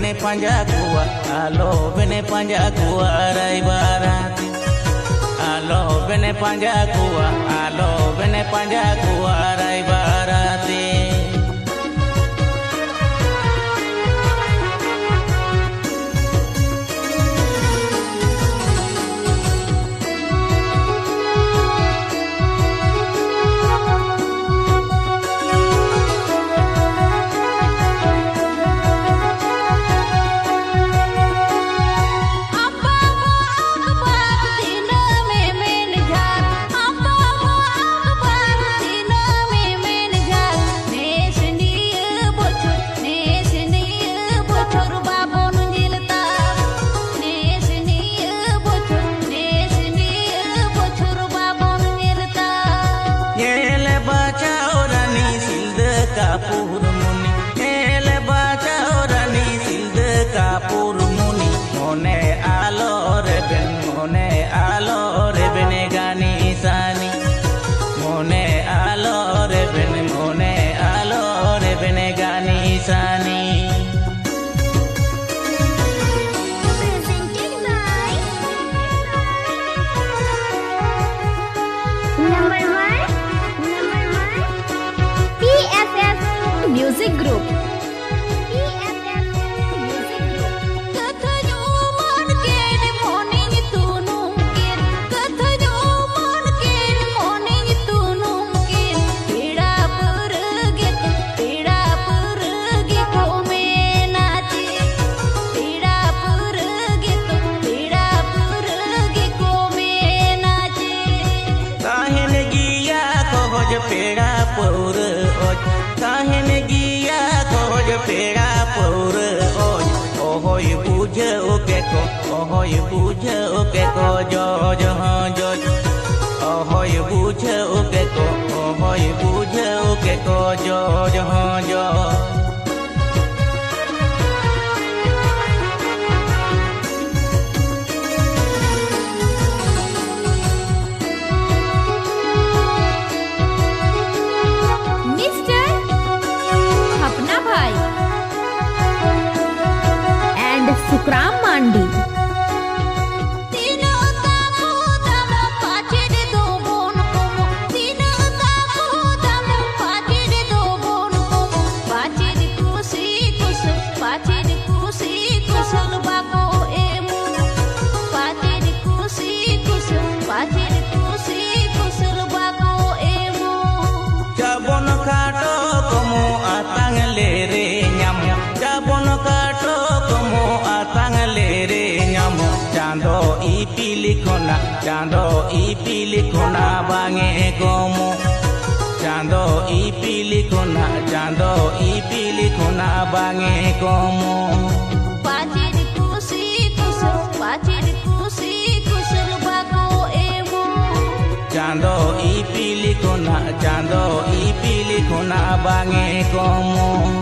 bene panja kuwa, alo bene panja kuwa rai barati. Alo bene panja kuwa, alo bene panja kuwa rai barati. Kapur muni, ele baca orani silde kapur muni. Mone alo reben gani sani. Mone alo reben gani sani. Presented by number one, PFF Music Group. PFF Music Group. Kathayo mon ken morning tunum ken. Kathayo mon ken morning tunum ken. Pida pergi ko me nache. Pida pergi ko me nache. Kahin giya kohoj peda pur oj. Kahin giya kohoj peda pur oj. Ohoy bujhe oke ko jo. Ohoy bujhe oke ko jo. Mr. Apna Bhai and Sukram Mandi. Jabon kato komo atang lere nyam. Jabon kato komo atang lere nyam. Chando ipili khona bange komo. Chando ipili khona bange komo. Chando ipili khona bange komo.